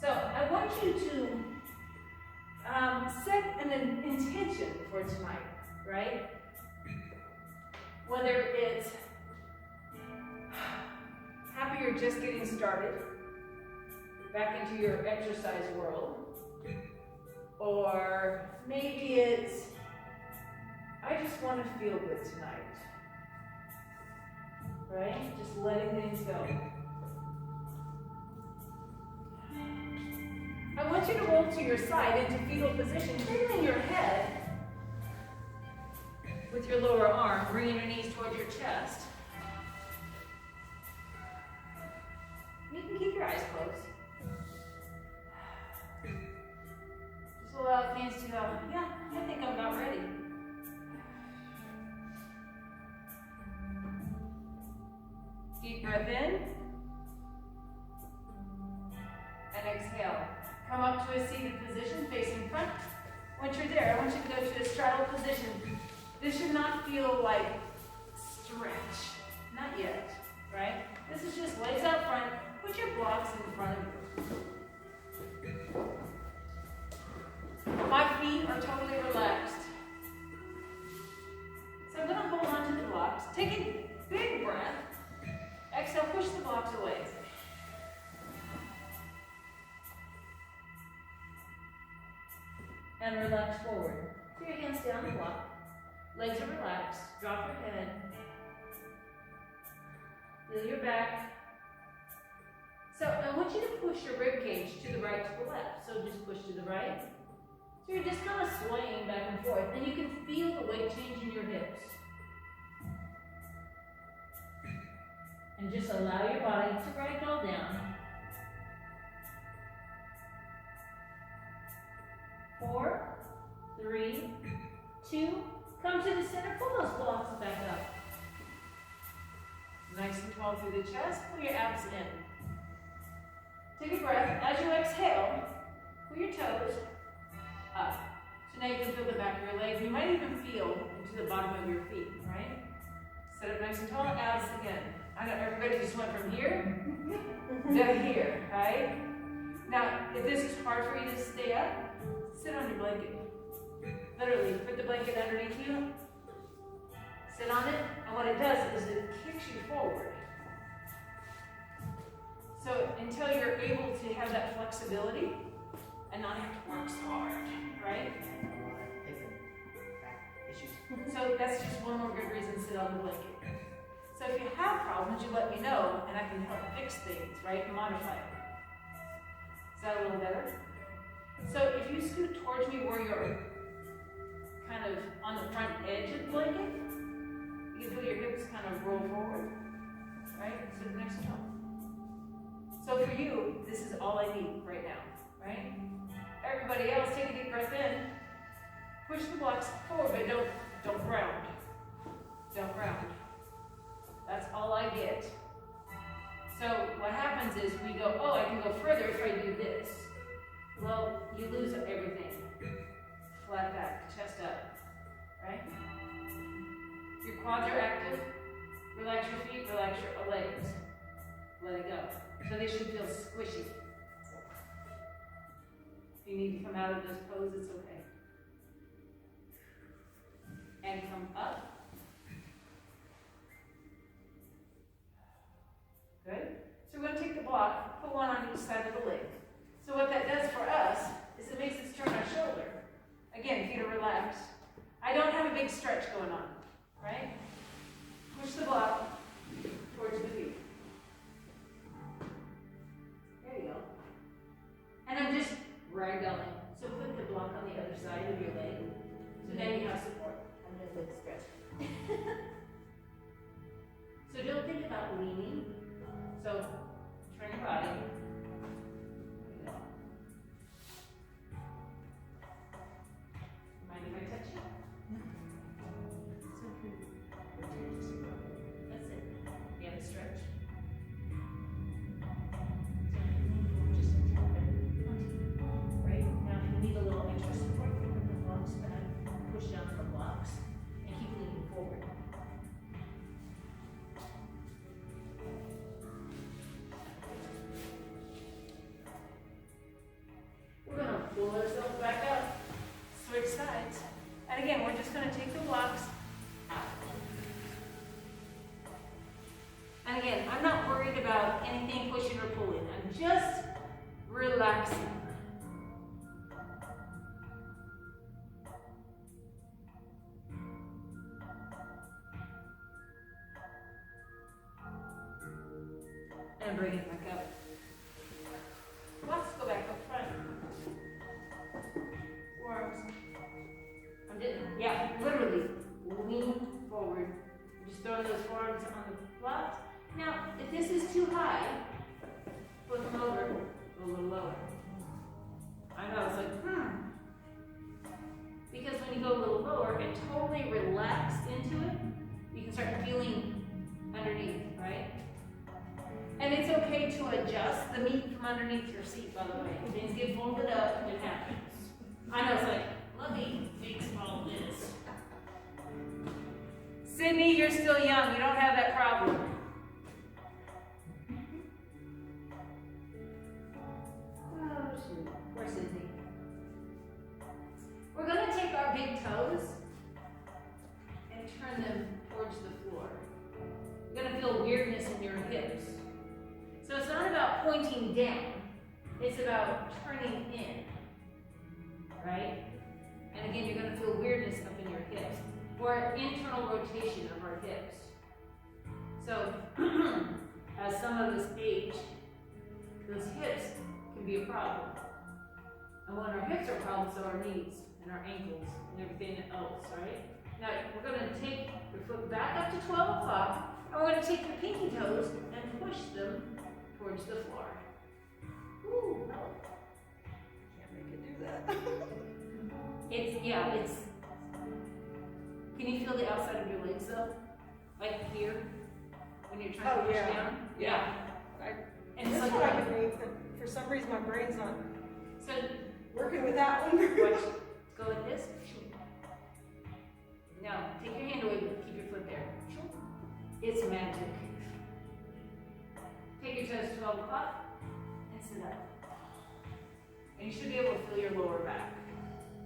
So I want you to set an intention for tonight, right? Whether it's happy you're just getting started back into your exercise world, or maybe it's I just want to feel good tonight, right? Just letting things go. I want you to roll to your side into fetal position, cradling your head with your lower arm, bringing your knees towards your chest. You can keep your eyes closed. Just allow things to go, yeah, I think I'm about ready. Deep breath in. And exhale. Come up to a seated position, facing front. Once you're there, I want you to go to a straddle position. This should not feel like stretch. Not yet, right? This is just legs out front. Put your blocks in front of you. My feet are totally relaxed. So I'm going to hold on to the blocks. Take a big breath. Exhale, push the blocks away. And relax forward. Put your hands down the block. Legs are relaxed. Drop your head. Feel your back. So I want you to push your rib cage to the right, to the left. So just push to the right. So you're just kind of swaying back and forth. And you can feel the weight change in your hips. And just allow your body to ragdoll down. 4, 3, 2, come to the center, pull those blocks back up. Nice and tall through the chest, pull your abs in. Take a breath. As you exhale, pull your toes up. So now you can feel the back of your legs. You might even feel into the bottom of your feet, right? Sit up nice and tall, abs again. I know everybody just went from here to here, right? Now, if this is hard for you to stay up, sit on your blanket. Literally, put the blanket underneath you, sit on it, and what it does is it kicks you forward. So until you're able to have that flexibility and not have to work so hard, right? So that's just one more good reason to sit on the blanket. So if you have problems, you let me know, and I can help fix things, right? Modify it. Is that a little better? So if you scoot towards me where you're kind of on the front edge of the blanket, you can feel your hips kind of roll forward, right? Sit next to them. So for you, this is all I need right now, right? Everybody else, take a deep breath in. Push the blocks forward, but don't ground. Don't ground. That's all I get. So what happens is we go, oh, I can go further if I do this. Well, you lose everything. Flat back, chest up, right? Your quads are active. Relax your feet, relax your legs. Let it go. So they should feel squishy. If you need to come out of this pose, it's okay. And come up. Good. So we're going to take the block, put one on each side of the leg. So what that does for us is it makes us turn our shoulder. Again, feet are relaxed. I don't have a big stretch going on, right? Push the block towards the feet. There you go. And I'm just ragdolling. So put the block on the other side of your leg. So now you have support. I'm going to leg stretch. So don't think about leaning. So turn your body. Mind if I touch you? That's it. You have a stretch. Just a little bit. Right? Now if you need a little extra support, put the blocks back. again, we're just going to take the blocks out. And again, I'm not worried about anything pushing or pulling. I'm just relaxing. And bring it back up. Blocks go back up front. Forearms. Literally lean forward. Just throwing those forearms on the blocks. Now, if this is too high, flip them over a little lower. I know, it's like, Because when you go a little lower and totally relax into it, you can start feeling underneath, right? And it's okay to adjust the meat from underneath your seat, by the way. Things get folded up, it happens. I know, it's like, let me fix all this. Sydney, you're still young. You don't have that problem. Oh, shoot. Where's Sydney? We're going to take our big toes and turn them towards the floor. You're going to feel weirdness in your hips. So it's not about pointing down. It's about turning in. Right? And again, you're going to feel weirdness up in your hips, or internal rotation of our hips. So, as some of us age, those hips can be a problem. And when our hips are problems, so are our knees and our ankles and everything else, right? Now, we're going to take your foot back up to 12 o'clock, and we're going to take your pinky toes and push them towards the floor. Ooh, no. Can't make it do that. It's, can you feel the outside of your legs though? Like here, when you're trying to push down? Yeah. And it's That's like, what I could make, but for some reason my brain's not so working with that one. watch, go like this. Now, take your hand away, but keep your foot there. It's magic. Take your toes to 12 o'clock and sit up. And you should be able to feel your lower back,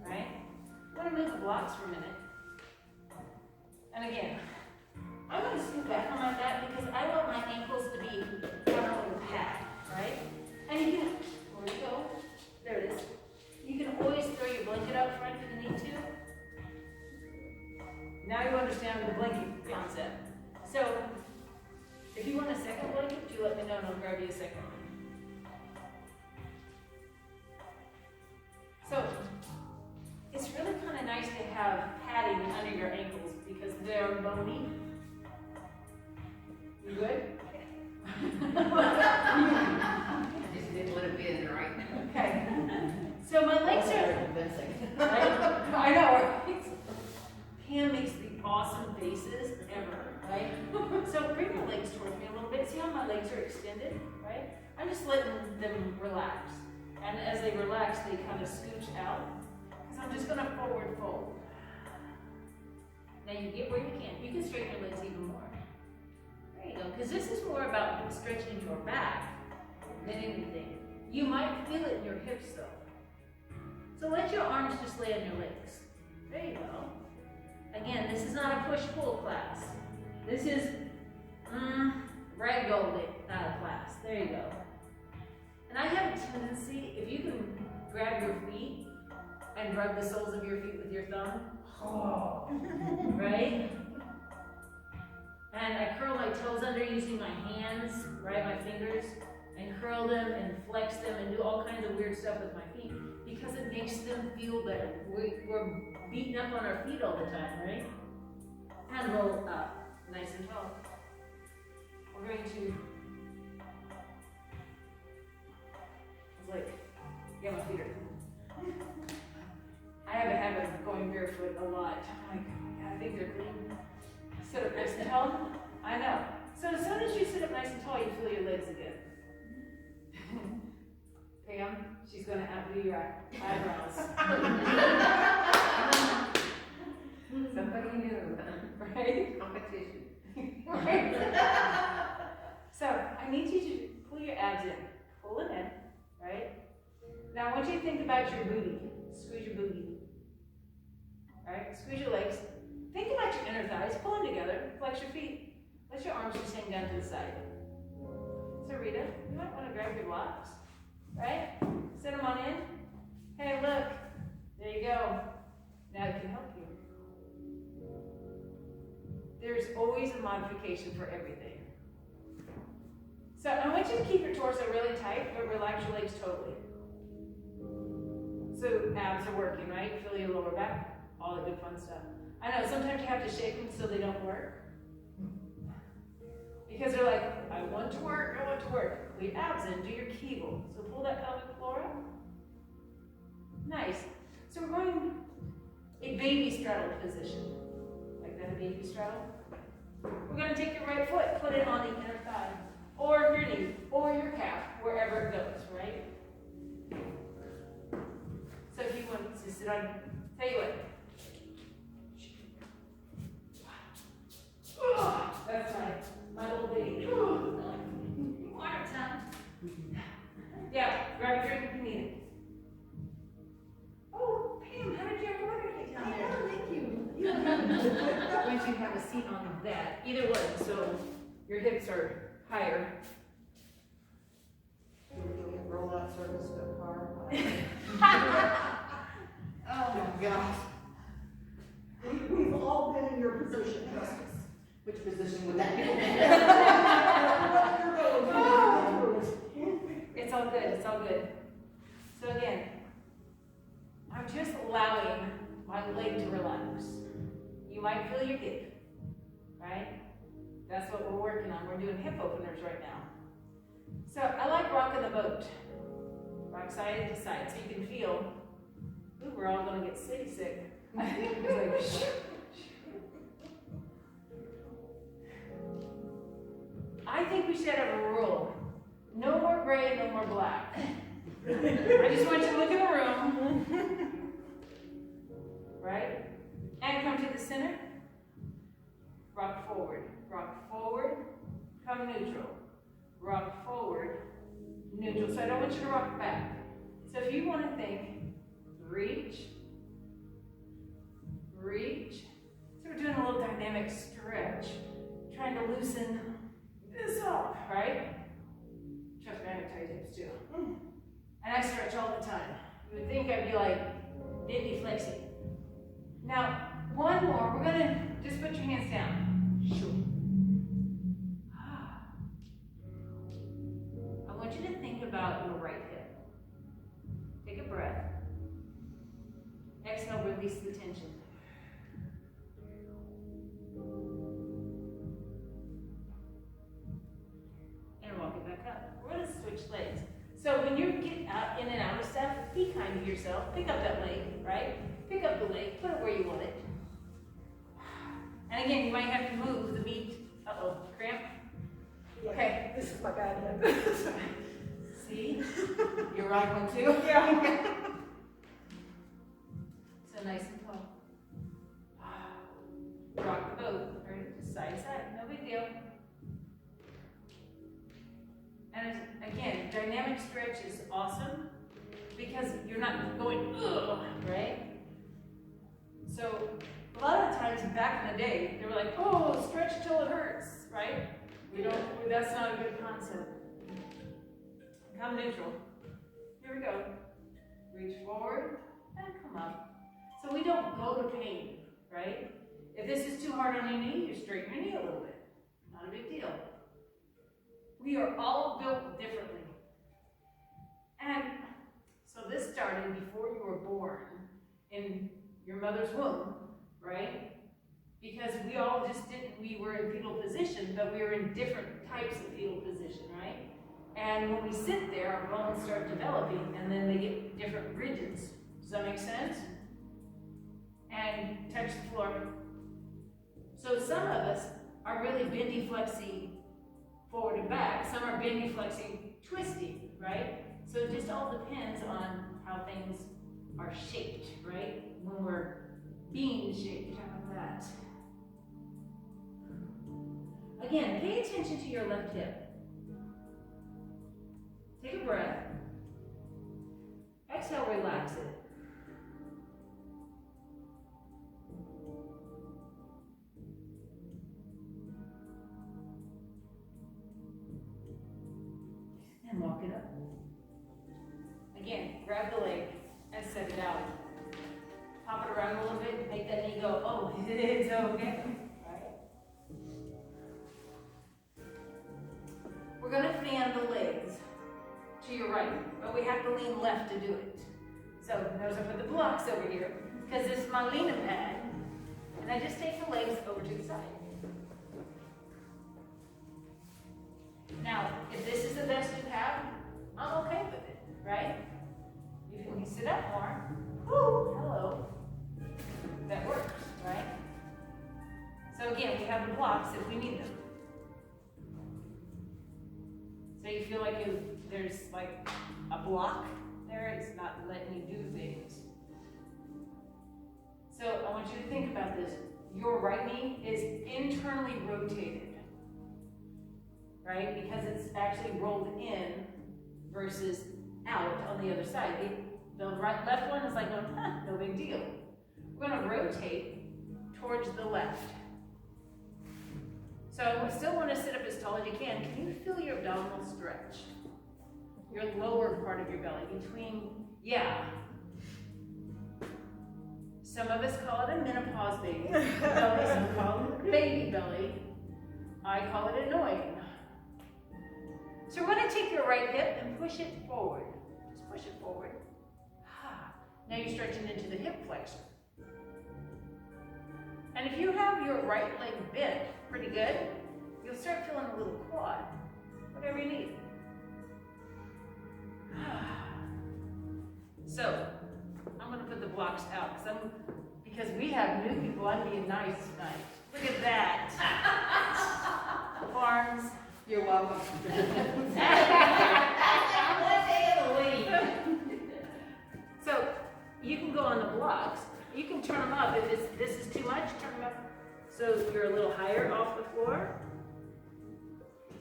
right? I'm going to move the blocks for a minute. And again, I'm going to scoot back on my back because I want my ankles to be on a little pad, right? And you can, where you go? There it is. You can always throw your blanket out front if you need to. Now you understand the blanket concept. So, if you want a second blanket, you let me know and I'll grab you a second one. So, it's really kind of nice to have padding under your ankles because they're bony. You good? I just didn't want to be in there right now. Okay. So my legs are convincing. right? I know, right? Pam makes the awesome faces ever, right? So bring the legs towards me a little bit. See how my legs are extended, right? I'm just letting them relax. And as they relax, they kind of scooch out. Because I'm just going to forward fold. Now you get where you can. You can straighten your legs even more. There you go. Because this is more about stretching your back than anything. You might feel it in your hips though. So let your arms just lay on your legs. There you go. Again, this is not a push-pull class. This is ragdoll class. There you go. And I have a tendency, if you can grab your feet and rub the soles of your feet with your thumb, right? And I curl my toes under using my hands, right, my fingers, and curl them and flex them and do all kinds of weird stuff with my feet because it makes them feel better. We're beating up on our feet all the time, right? And roll up, nice and tall. We're going to, it's like, yeah, my feet are clean. I have a habit of going barefoot a lot. I'm like, yeah, I think they're clean. Sit up nice and tall. I know. So as soon as you sit up nice and tall, you feel your legs again. Pam, she's going to outdo your eyebrows. Somebody knew. Right? Competition. Right? So I need you to pull your abs in. Pull it in, right? Now I want you to think about your booty. Squeeze your booty. Alright, squeeze your legs. Think about your inner thighs, pull them together, flex your feet. Let your arms just hang down to the side. So Rita, you might want to grab your blocks, right? Set them on in. Hey, look, there you go. Now it can help you. There's always a modification for everything. So I want you to keep your torso really tight, but relax your legs totally. So abs are working, right? Feel your lower back, all the good fun stuff. I know sometimes you have to shake them so they don't work. Because they're like, I want to work, I want to work. Leave abs in, do your Kegel. So pull that pelvic floor up. Nice. So we're going a baby straddle position. Like that, a baby straddle. We're going to take your right foot, put it on the inner thigh, or your knee, or your calf, wherever it goes, right? So if you want to sit on, tell you what. That's right, my little baby. Water time. Yeah, grab your drink if you need it. Oh, Pam, how did you have water get down there? Oh, thank you. Once you have a seat on that, either one, so your hips are higher. Roll out circles to a car. Oh, gosh. We've all been in your position. Which position would that be? It's all good, it's all good. So again, I'm just allowing my leg to relax. You might feel your hip, right? That's what we're working on. We're doing hip openers right now. So I like rocking the boat. Rock side to side so you can feel, ooh, we're all gonna get sick. It's like, I think we should have a rule. No more gray, no more black. I just want you to look in the room. Right? And come to the center. Rock forward. Rock forward. Come neutral. Rock forward. Neutral. So I don't want you to rock back. So if you want to think, reach. Reach. So we're doing a little dynamic stretch. Trying to loosen this off, right? Trust me, I have tight hips too. And I stretch all the time. You would think I'd be like, bendy flexing. Now, one more. We're gonna just put your hands down. Sure. I want you to think about your right hip. Take a breath. Exhale, release the tension. And walk it back up. We're gonna switch legs. So when you get out in and out of stuff, be kind to yourself. Pick up that leg, right? Pick up the leg, put it where you want it. And again, you might have to move the meat. Uh-oh, cramp? Yeah, Okay. this is my bad hip. See? Your right one too? Yeah. So nice and tall. Rock the boat, right? Just side to side, no big deal. And again, dynamic stretch is awesome because you're not going, ugh, right? So a lot of the times back in the day, they were like, oh, stretch till it hurts, right? That's not a good concept. Come neutral. Here we go. Reach forward and come up. So we don't go to pain, right? If this is too hard on your knee, you straighten your knee a little bit. Not a big deal. We are all built differently. And so this started before you were born in your mother's womb, right? Because we all just didn't, we were in fetal position, but we were in different types of fetal position, right? And when we sit there, our bones start developing, and then they get different ridges. Does that make sense? And touch the floor. So some of us are really bendy, flexy, forward and back. Some are bendy, flexy, twisty, right? So it just all depends on how things are shaped, right? When we're being shaped, how about that? Again, pay attention to your left hip. Take a breath. Exhale, relax it. walk it up. Again, grab the leg and set it out. Pop it around a little bit, make that knee go, oh, it's okay. Right? We're gonna fan the legs to your right, but we have to lean left to do it. So notice I put the blocks over here, because this is my leaning pad, and I just take the legs over to the side. Now, if this is the best you have, I'm okay with it, right? You can sit up more. Woo, hello. That works, right? So again, we have the blocks if we need them. So you feel like there's like a block there, it's not letting you do things. So I want you to think about this. Your right knee is internally rotated, right? Because it's actually rolled in versus out on the other side. The left one is like, no big deal. We're going to rotate towards the left. So I still want to sit up as tall as you can. Can you feel your abdominal stretch? Your lower part of your belly between, yeah. Some of us call it a menopause baby belly, some call it baby belly. I call it annoying. So we're going to take your right hip and push it forward. Just push it forward. Now you're stretching into the hip flexor. And if you have your right leg bent pretty good, you'll start feeling a little quad, whatever you need. So, I'm going to put the blocks out because we have new people. I'm being nice tonight. Look at that. Arms. You're welcome. So, you can go on the blocks. You can turn them up. If this is too much, turn them up so you're a little higher off the floor.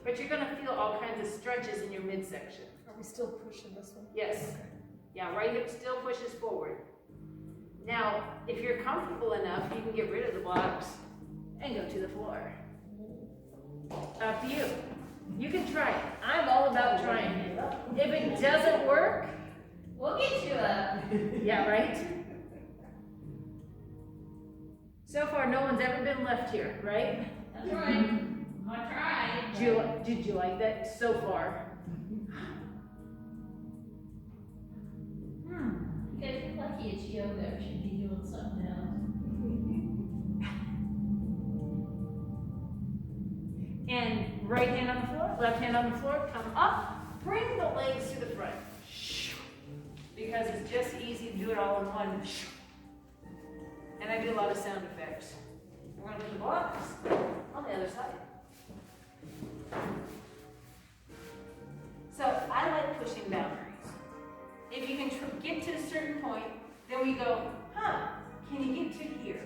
But you're going to feel all kinds of stretches in your midsection. Are we still pushing this one? Yes. Okay. Yeah, right hip still pushes forward. Now, if you're comfortable enough, you can get rid of the blocks and go to the floor. Up to you. You can try it. I'm all about trying it. If it doesn't work, We'll get you up. yeah, right? So far, no one's ever been left here, right? That's right. I tried. Did you like that so far? You guys are lucky it's yoga. We should be doing something else. And right hand on the floor, left hand on the floor, come up, bring the legs to the front. Because it's just easy to do it all in one. And I do a lot of sound effects. We're going to put the blocks on the other side. So I like pushing boundaries. If you can get to a certain point, then we go, can you get to here?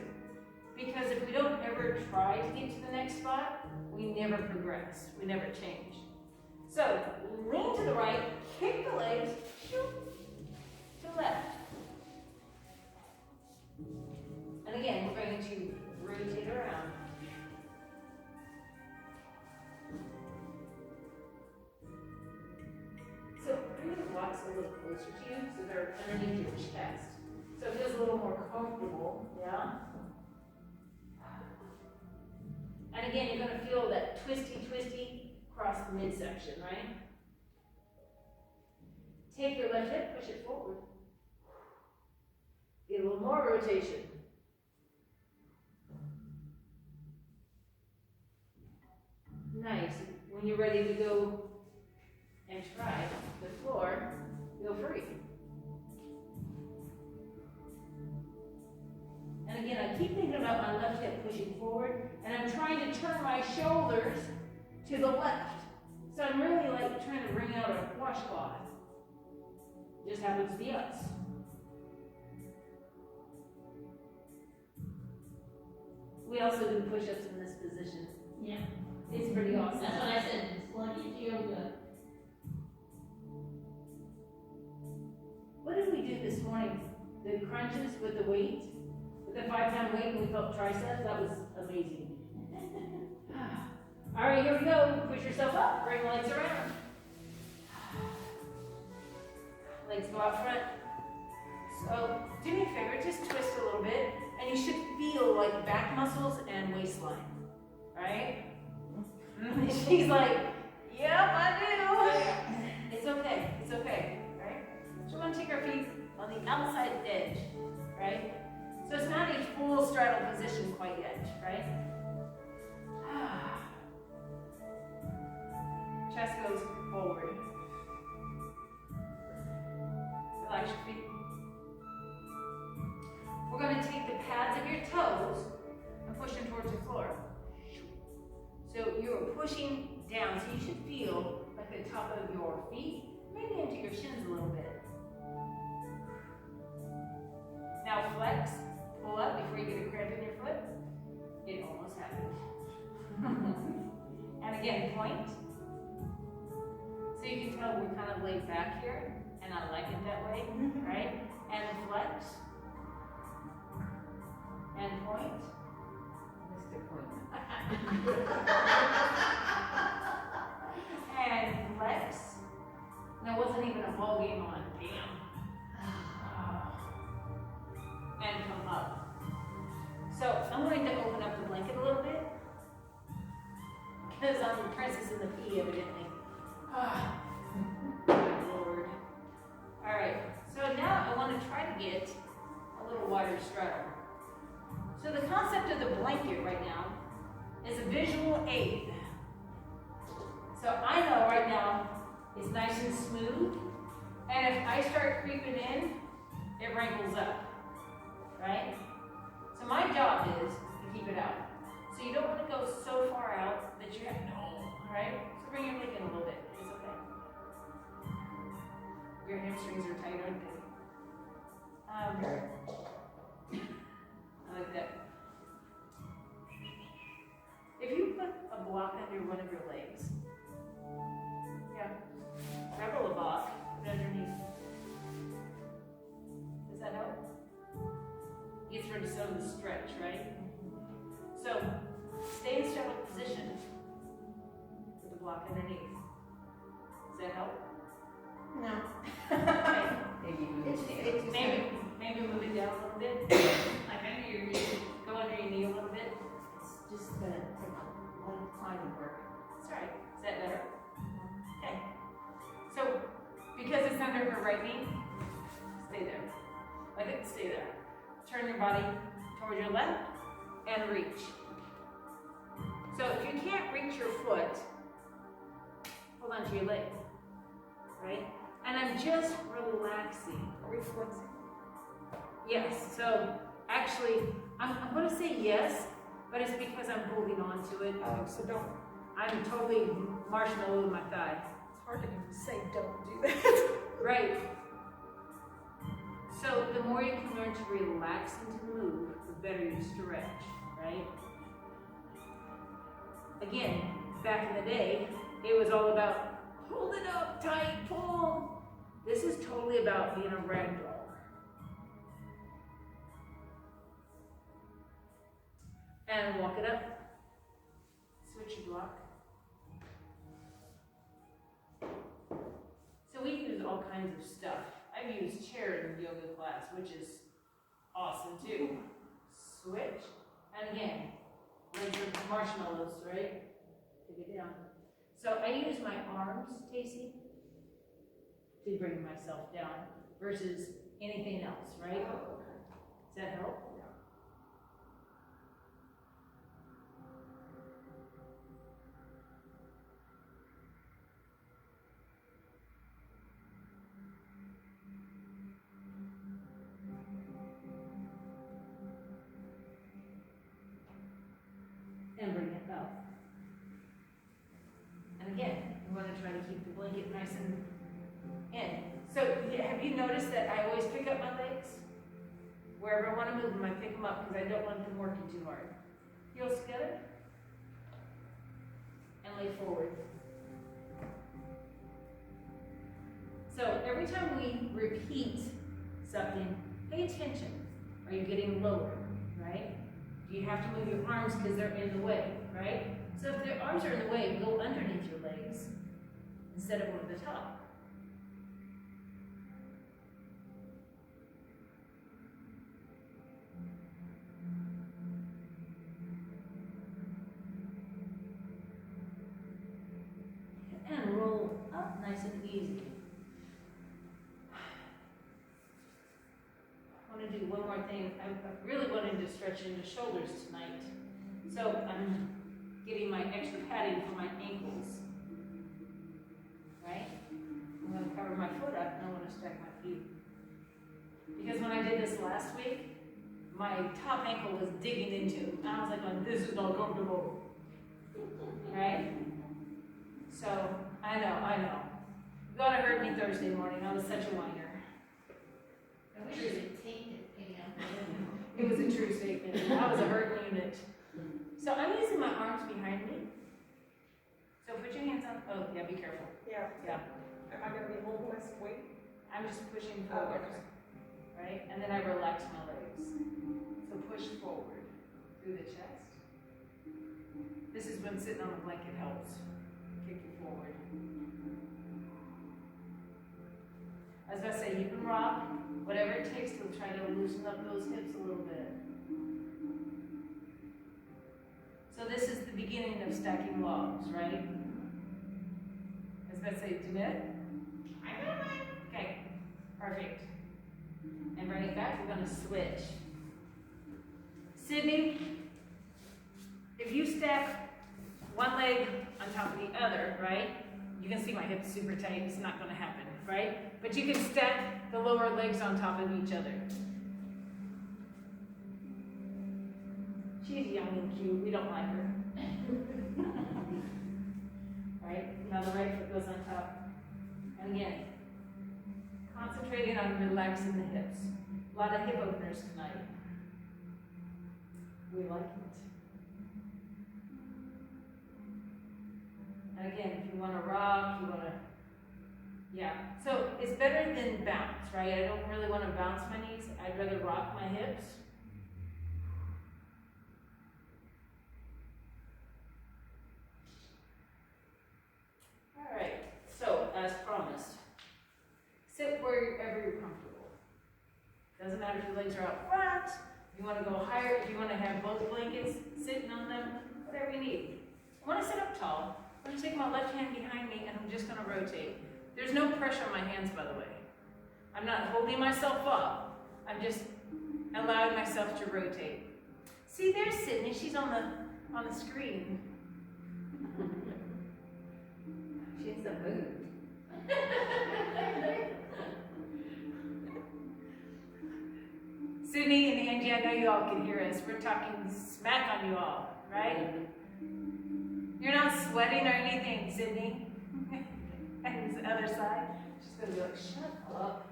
Because if we don't ever try to get to the next spot, we never progress. We never change. So lean to the right, kick the legs, shoot, to the left. And again, we're going to rotate around. So bring the blocks a little closer to you so they're underneath your chest. So it feels a little more comfortable, yeah? And again, you're going to feel that twisty across the midsection, right? Take your left hip, push it forward. Get a little more rotation. Nice. When you're ready to go and try the floor, feel free. And again, I keep thinking about my left hip pushing forward, and I'm trying to turn my shoulders to the left. So I'm really like trying to bring out a washcloth. Just happens to be us. We also do push-ups in this position. Yeah. It's pretty awesome. That's what I said. It's lucky it's yoga. What did we do this morning? The crunches with the weight? With the 5-pound weight, and we felt triceps? That was amazing. All right, here we go. Push yourself up. Bring legs around. Legs go out front. So do me a favor, just twist a little bit, and you should feel like back muscles and waistline, right? She's like, yep, I do. It's okay, right? So we want to take our feet on the outside edge, right? So it's not a full straddle position quite yet, right? Chest goes forward. Relax your feet. We're going to take the pads of your toes and push them towards the floor. So you're pushing down, so you should feel like the top of your feet, maybe into your shins a little bit. Now flex, pull up before you get a cramp in your foot. It almost happened. And again, point. So you can tell we're kind of laid back here, and I like it that way, right? And flex. And point. Mr. Point. And flex. There wasn't even a ball game on. Damn. And come up. So I'm going to open up the blanket a little bit. Because I'm the princess in the pea, evidently. My Lord. Alright, so now I want to try to get a little wider straddle. So the concept of the blanket right now is a visual aid. So I know right now it's nice and smooth, and if I start creeping in, it wrinkles up, right? So my job is to keep it out. So you don't want to go so far out that you have no, right? So bring your leg in a little bit, it's okay. Your hamstrings are tight, aren't they? I like that. If you put a block under one of your legs, yeah, grab a block, put it underneath. Does that help? Gets rid of some of the stretch, right? So, stay in straddle position with the block underneath. Does that help? No. Okay. Maybe Maybe move it down a little bit. Like under your knee. Go under your knee a little bit. it's just gonna take a lot of time and work. That's right. Is that better? Okay. So, because it's under her right knee, stay there. Let it stay there. Turn your body toward your left and reach. So if you can't reach your foot, hold on to your leg, right? And I'm just relaxing. Reflexing. Yes, so actually, I'm going to say yes, but it's because I'm holding on to it. So don't. I'm totally marshmallow with my thigh. It's hard to even say don't do that. Right. So the more you can learn to relax and to move, the better you stretch, right? Again, back in the day, it was all about hold it up tight, pull. This is totally about being a rag doll. And walk it up. Switch your block. So we use all kinds of stuff. I've used chair in yoga class, which is awesome too. Switch. And again, legs are marshmallows, right? Take it down. So I use my arms, Casey, to bring myself down versus anything else, right? Does that help? And bring it up. And again, we want to try to keep the blanket nice and in. So have you noticed that I always pick up my legs? Wherever I want to move them, I pick them up because I don't want them working too hard. Heels together. And lay forward. So every time we repeat something, pay attention. Are you getting lower, right? Do you have to move your arms because they're in the way, right? So if the arms are in the way, go underneath your legs instead of over the top. nice and easy. I want to do one more thing. I really wanted to stretch into shoulders tonight. So I'm getting my extra padding for my ankles. Right? I'm going to cover my foot up and I want to stack my feet. Because when I did this last week, my top ankle was digging into. And I was like, this is not comfortable. Right? So, I know. God heard me Thursday morning. I was such a whiner. I wish you would take it, you know. It was a true statement. I was a hurt unit. So I'm using my arms behind me. So put your hands on. Oh, yeah, be careful. Yeah. Yeah. Am I gonna be holding this weight? I'm just pushing Oh, forward. okay. Right? And then I relax my legs. So push forward through the chest. This is when sitting on the blanket helps. Kick you forward. I was about to say, you can rock, whatever it takes to try to loosen up those hips a little bit. So this is the beginning of stacking logs, right? I was about to say, Jeanette? Okay, perfect. And bring it back, we're gonna switch. Sydney, if you stack one leg on top of the other, right? You can see my hips super tight, it's not gonna happen, right? But you can stack the lower legs on top of each other. She's young and cute, we don't like her. Right? Now the right foot goes on top. And again, concentrating on relaxing the hips. A lot of hip openers tonight. We like it. And again, if you want to rock, you want to, yeah. So it's better than bounce, right? I don't really want to bounce my knees. I'd rather rock my hips. All right, so as promised, sit wherever you're comfortable. Doesn't matter if your legs are out front, if you want to go higher, if you want to have both blankets sitting on them, whatever you need. I want to sit up tall. I'm going to take my left hand behind me and I'm just going to rotate. There's no pressure on my hands, by the way. I'm not holding myself up. I'm just allowing myself to rotate. See, there's Sydney. She's on the screen. She's a mood. Sydney and Angie, I know you all can hear us. We're talking smack on you all, right? You're not sweating or anything, Sydney. And the other side, she's going to be like, shut up.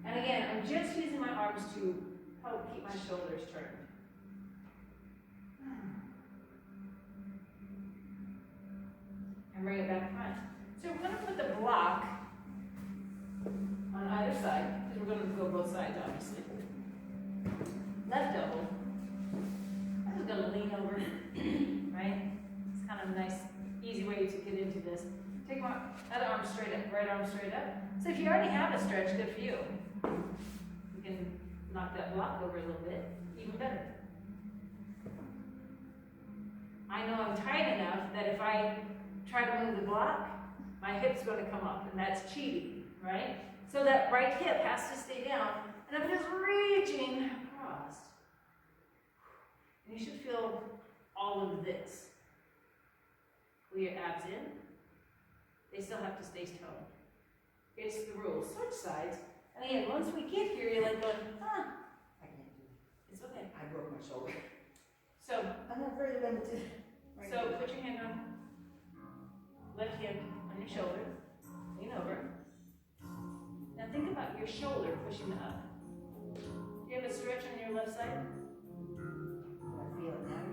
And again, I'm just using my arms to help keep my shoulders turned. And bring it back front. So we're going to put the block on either side, because we're going to go both sides, obviously. Left elbow. I'm just going to lean over, right? It's kind of a nice, easy way to get into this. Take my other arm straight up, right arm straight up. So if you already have a stretch, good for you. You can knock that block over a little bit, even better. I know I'm tight enough that if I try to move the block, my hip's going to come up, and that's cheating, right? So that right hip has to stay down, and I'm just reaching across. And you should feel all of this. Pull your abs in. They still have to stay toned. It's the rule. Switch sides. And again, once we get here, you're like going, I can't do it. it's okay. I broke my shoulder. So, I'm not very limited. so put your hand on, left hand on your shoulder, lean over. Now think about your shoulder pushing up. Do you have a stretch on your left side? Do I feel it now?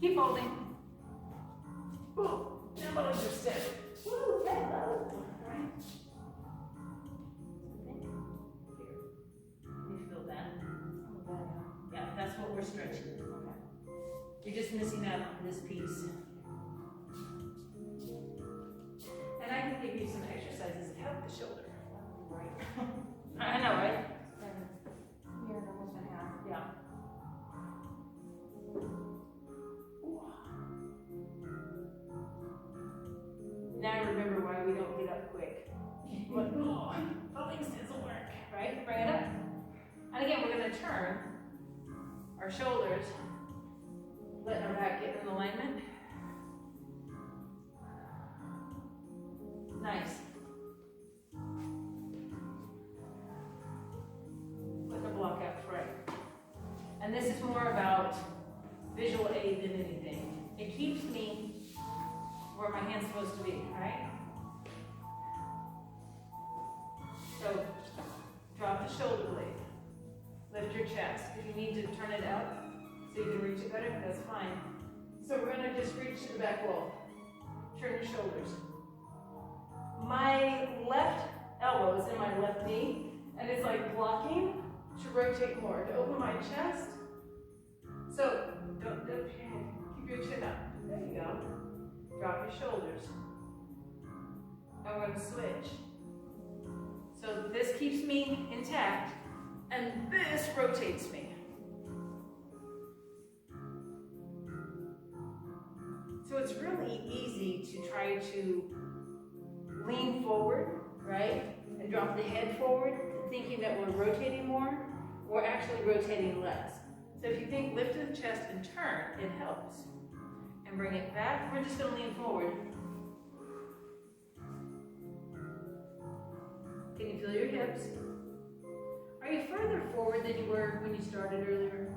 Keep holding. Ooh, now elbows are stiff. Woo, hello. Right. Here. You feel that? Yeah, that's what we're stretching. Okay. You're just missing out on this piece. And I can give you some exercises to help the shoulder. Right. I know, right? Yeah, almost a half. Yeah. gonna turn our shoulders, letting our back get in alignment. Nice. Put the block out front. And this is more about visual aid than anything. It keeps me where my hand's supposed to be, right? So, drop the shoulder blade. Lift your chest. If you need to turn it up so you can reach it better, that's fine. So we're gonna just reach to the back wall. Turn your shoulders. My left elbow is in my left knee, and it's like blocking to rotate more, to open my chest. So, don't dip your head. Keep your chin up. There you go. Drop your shoulders. And we're gonna switch. So this keeps me intact, and this rotates me. So it's really easy to try to lean forward, right? And drop the head forward, thinking that we're rotating more. We're actually rotating less. So if you think lift the chest and turn, it helps. And bring it back. We're just going to lean forward. Can you feel your hips? Are you further forward than you were when you started earlier?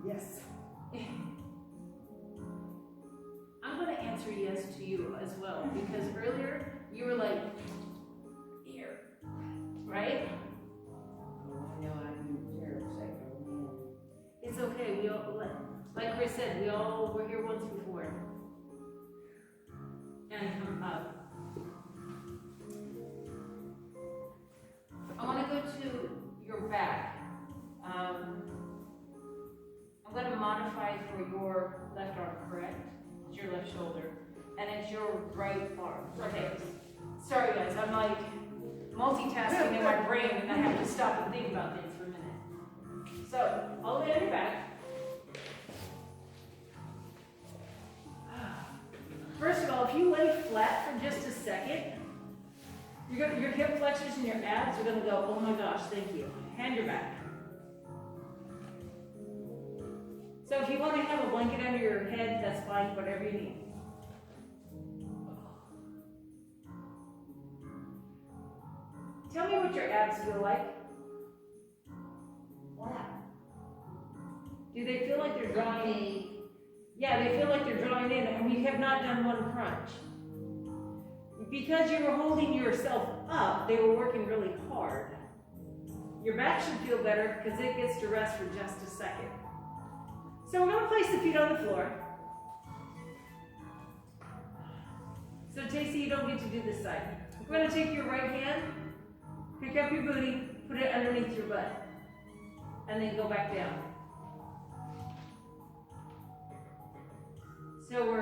Yes. I'm going to answer yes to you as well, because earlier you were like, here, right? I know I'm terrible, man. It's okay. We all, like Chris said, we all were here once before. And come up. I want to go to your back. I'm going to modify for your left arm, correct? It's your left shoulder. And it's your right arm. Okay. Sorry guys, I'm like multitasking in my brain and I have to stop and think about things for a minute. So, all the way on your back. First of all, if you lay flat for just a second, your hip flexors and your abs are going to go, oh my gosh, thank you. Hand your back. So if you want to have a blanket under your head, that's fine, whatever you need. Tell me what your abs feel like. Flat. Do they feel like they're drawing in? Yeah, they feel like they're drawing in, and we have not done one crunch. Because you were holding yourself up, they were working really hard. Your back should feel better because it gets to rest for just a second. So we're going to place the feet on the floor. So Tacey, you don't get to do this side. We're going to take your right hand, pick up your booty, put it underneath your butt, and then go back down. So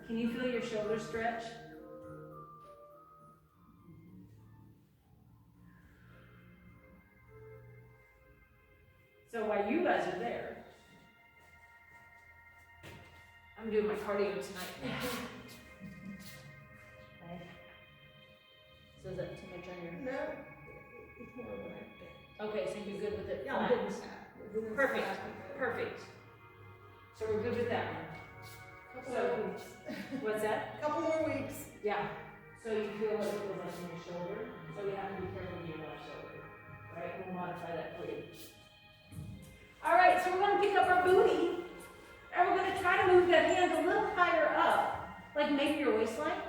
can you feel your shoulders stretch? So while you guys are there, I'm doing my cardio tonight. Okay. So is that too much on your... No, it's more than I Okay, so you're good with it? Yeah, I'm Flat. good with that. Perfect, perfect. So we're good with that one. So, What's that? couple more weeks. Yeah. So you feel what it feels like in your shoulder. So you have to be careful with your left shoulder. Right? We'll modify that for you. Alright, so we're going to pick up our booty. And we're going to try to move that hand a little higher up. Like maybe your waistline.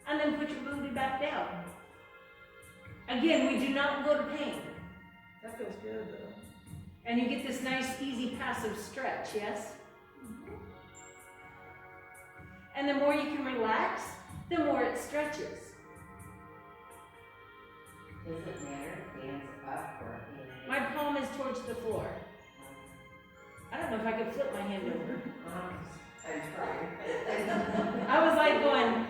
And then put your booty back down. Again, we do not go to pain. That feels good though. And you get this nice, easy, passive stretch, yes? And the more you can relax, the more it stretches. Does it matter if hands up or in? My palm is towards the floor. I don't know if I could flip my hand over. I'm trying. I was like going,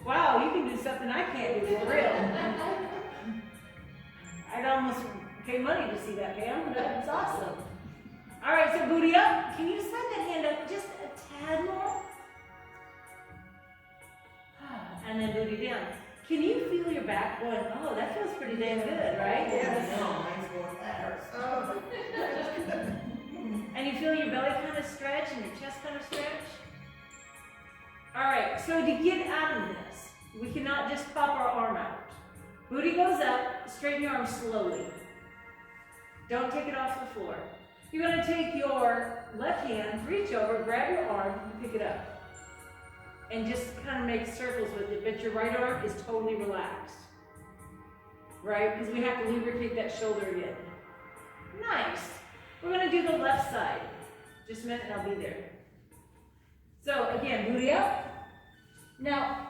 wow, you can do something I can't do for real. I'd almost pay money to see that, Pam. That's awesome. All right, so booty up. Can you slide that hand up just a tad more? And then booty down. Can you feel your back going, oh, that feels pretty damn good, right? Yes. No, mine's going, that hurts. Oh. And you feel your belly kind of stretch and your chest kind of stretch? All right, so to get out of this, we cannot just pop our arm out. Booty goes up, straighten your arm slowly. Don't take it off the floor. You're gonna take your left hand, reach over, grab your arm, and pick it up. And just kind of make circles with it, but your right arm is totally relaxed. Right? Because we have to lubricate that shoulder again. Nice. We're gonna do the left side. Just a minute and I'll be there. So again, booty up. Now,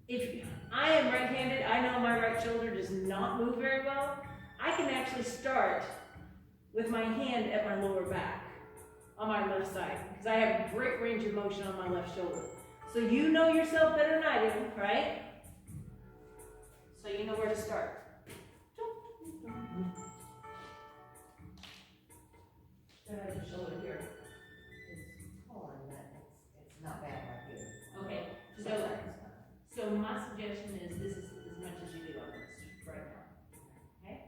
if I am right-handed, I know my right shoulder does not move very well. I can actually start with my hand at my lower back on my left side because I have great range of motion on my left shoulder. So you know yourself better than I do, right? So you know where to start. The shoulder here. It's pulling, but it's not bad right here. Okay, so my suggestion is this is as much as you do on this right now. Okay?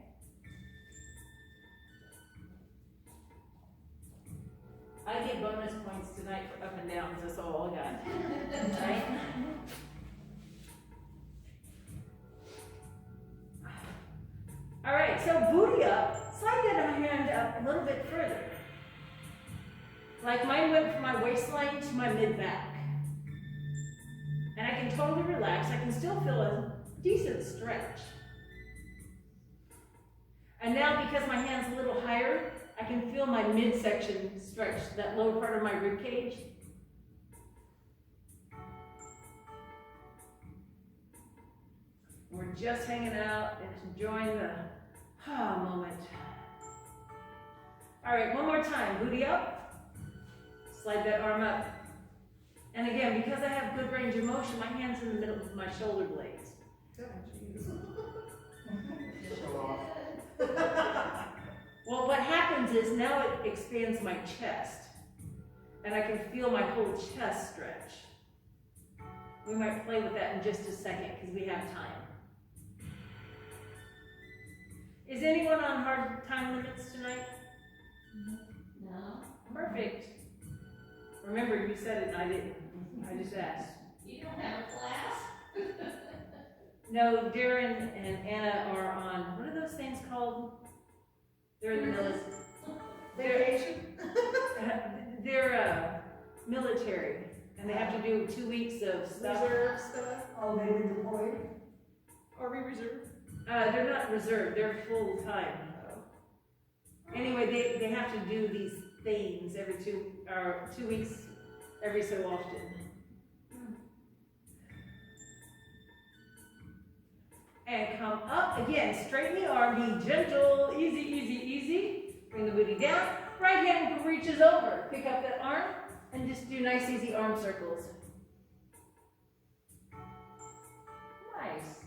I get bonus points tonight for up and downs, that's all I got. Right? All right, so booty up, slide that hand up a little bit further. Like mine went from my waistline to my mid-back. And I can totally relax. I can still feel a decent stretch. And now because my hand's a little higher, I can feel my midsection stretch, that lower part of my rib cage. We're just hanging out and enjoying the moment. All right, one more time. Booty up. Slide that arm up. And again, because I have good range of motion, my hand's in the middle of my shoulder blades. Show off. Well, what happens is now it expands my chest. And I can feel my whole chest stretch. We might play with that in just a second because we have time. Is anyone on hard time limits tonight? No, Perfect. Remember, you said it and I didn't. I just asked. you don't have a class? No, Darren and Anna are on, what are those things called? They're in the military. Vacation? They're military, and they have to do 2 weeks of stuff. Reserve stuff. Oh, they were deployed? Are we reserved? They're not reserved, they're full time. Anyway, they have to do these things every 2 weeks, every so often. And come up again, straighten the arm, be gentle, easy, easy, easy. Bring the booty down. Right hand reaches over. Pick up that arm and just do nice, easy arm circles. Nice.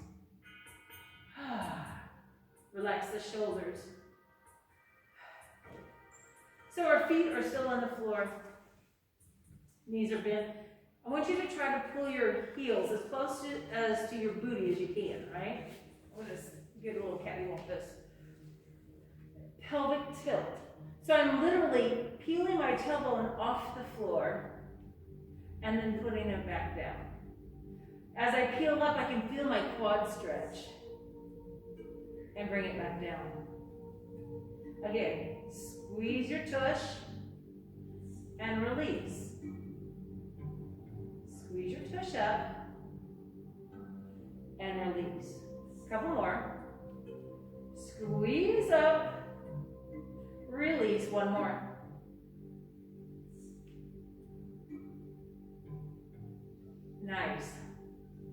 Relax the shoulders. So our feet are still on the floor. Knees are bent. I want you to try to pull your heels as close as to your booty as you can, right? I'm going to get a little catty-walk this. Pelvic tilt. So I'm literally peeling my tailbone off the floor and then putting it back down. As I peel up, I can feel my quad stretch and bring it back down. Again, squeeze your tush and release. Squeeze your tush up and release. Couple more. Squeeze up, release, one more. Nice.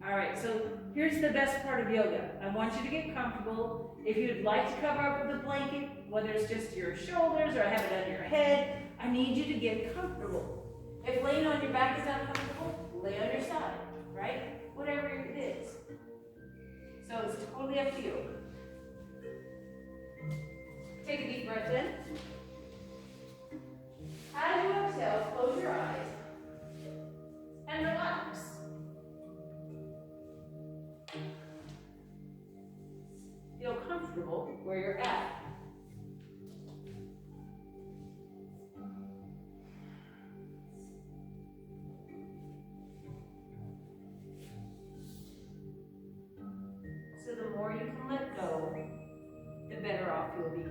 All right, so here's the best part of yoga. I want you to get comfortable. If you'd like to cover up with a blanket, whether it's just your shoulders or have it under your head, I need you to get comfortable. If laying on your back is uncomfortable, lay on your side, right? Whatever it is. So it's totally up to you. Take a deep breath in. As you exhale, close your eyes and relax. comfortable where you're at. So the more you can let go, the better off you'll be.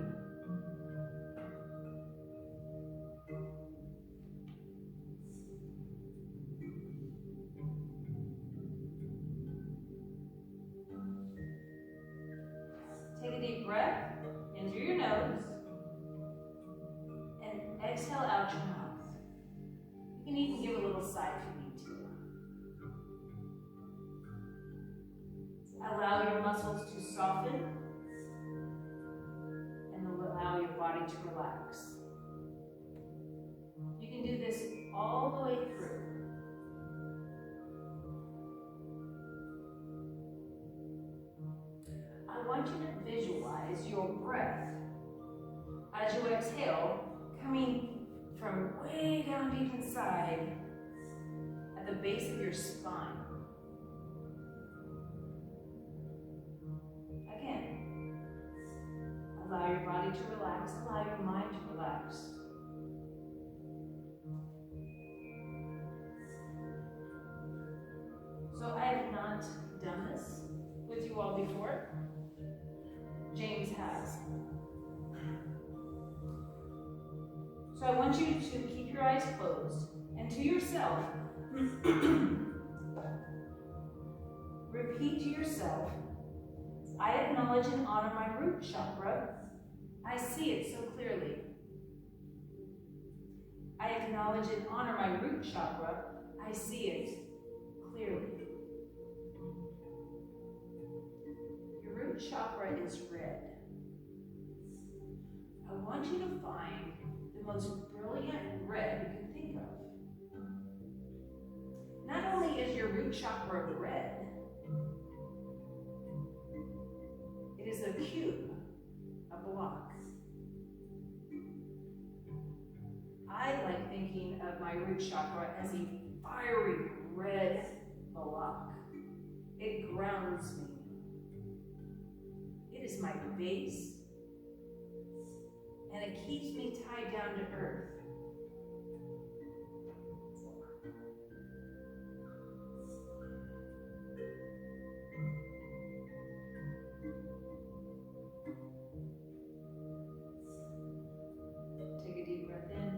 Take a deep breath in through your nose and exhale out your mouth. You can even give a little sigh if you need to. Allow your muscles to soften and allow your body to relax. You can do this all the way through. I want you to visualize your breath as you exhale coming from way down deep inside at the base of your spine. Again, allow your body to relax, allow your mind to relax. So I have not done this with you all before. James has. So I want you to keep your eyes closed and to yourself, repeat to yourself, I acknowledge and honor my root chakra. I see it so clearly. I acknowledge and honor my root chakra. I see it clearly. Your root chakra is red. I want you to find the most brilliant red you can think of. Not only is your root chakra red, it is a cube, a block. I like thinking of my root chakra as a fiery red block. It grounds me. It is my base, and it keeps me tied down to earth. Take a deep breath in,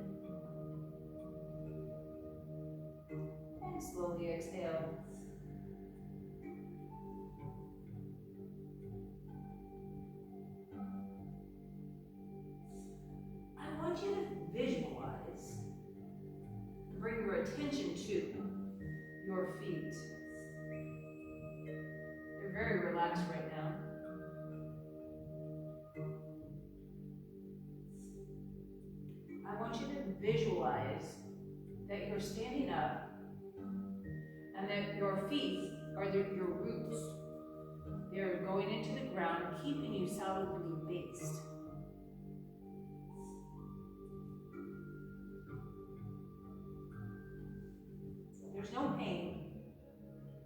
and slowly exhale. I want you to visualize, bring your attention to your feet. They're very relaxed right now. I want you to visualize that you're standing up and that your feet are your roots. They're going into the ground, keeping you solidly based. There's no pain.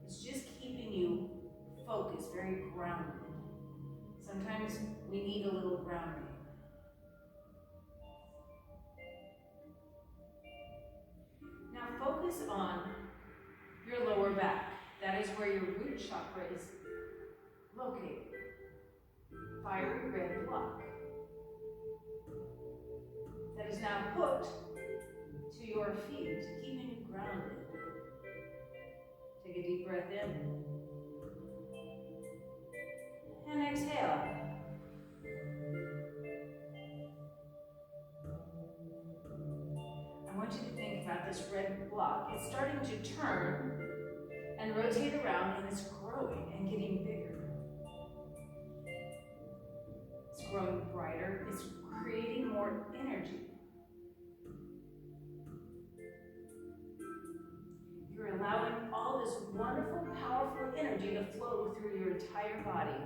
It's just keeping you focused, very grounded. Sometimes we need a little grounding. Now focus on your lower back. That is where your root chakra is located. Fiery red block. That is now hooked to your feet, keeping you grounded. Take a deep breath in. And exhale. I want you to think about this red block. It's starting to turn and rotate around, and it's growing and getting bigger. It's growing brighter. It's creating more energy. You're allowing all this wonderful, powerful energy to flow through your entire body.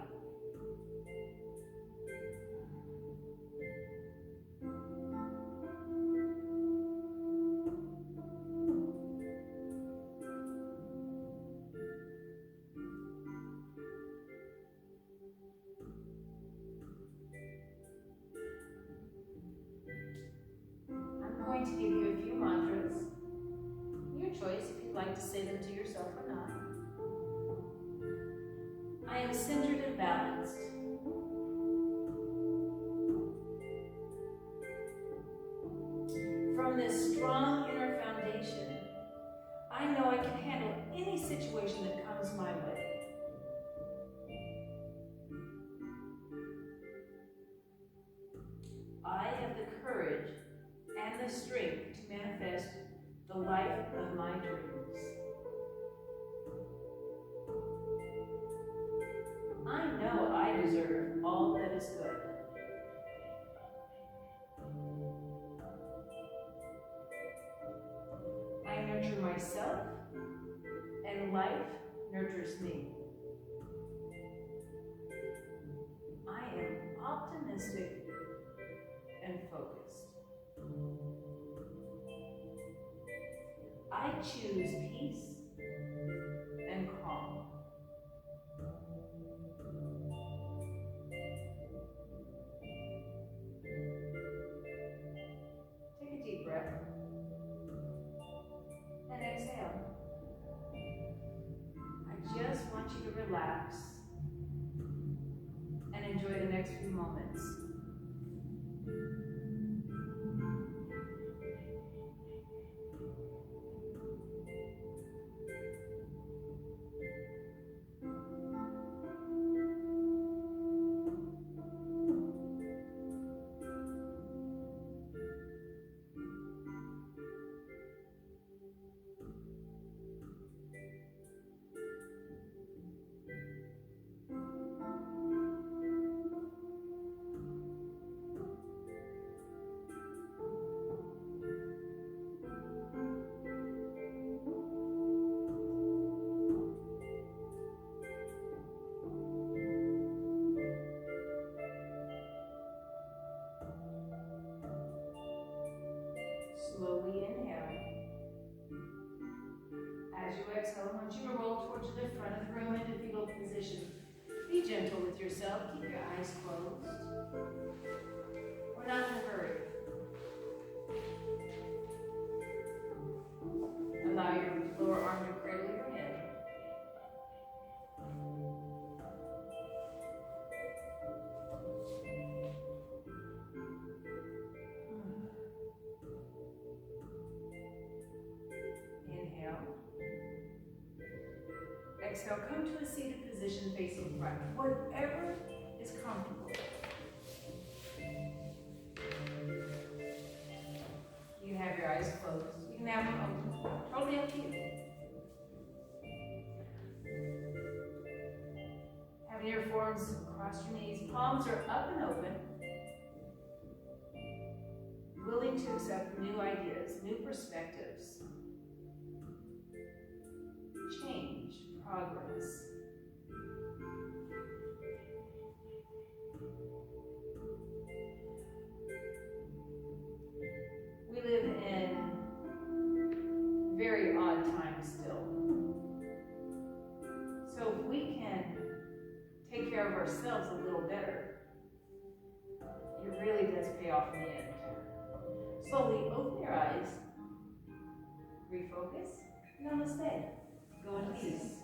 choice if you'd like to say them to yourself or not. I am centered and balanced. From this strong inner foundation, I know I can handle any situation that comes my way. I have the courage and the strength to manifest the life of my dreams. I know I deserve all that is good. I nurture myself, and life nurtures me. I am optimistic and focused. I choose peace and calm. Take a deep breath and exhale. I just want you to relax and enjoy the next few moments. Slowly inhale. As you exhale, I want you to roll towards the front of the room into fetal position. Be gentle with yourself. Keep your eyes closed. We're not in a hurry. Allow your lower arm to cradle your head. Inhale. Exhale, come to a seated position facing front. Whatever is comfortable. You can have your eyes closed. You can have them open. Totally up to you. Having your forearms across your knees. Palms are up and open. Willing to accept new ideas, new perspectives. Change, progress. We live in very odd times still. So if we can take care of ourselves a little better, it really does pay off in the end. Slowly open your eyes, refocus, namaste. Go in peace.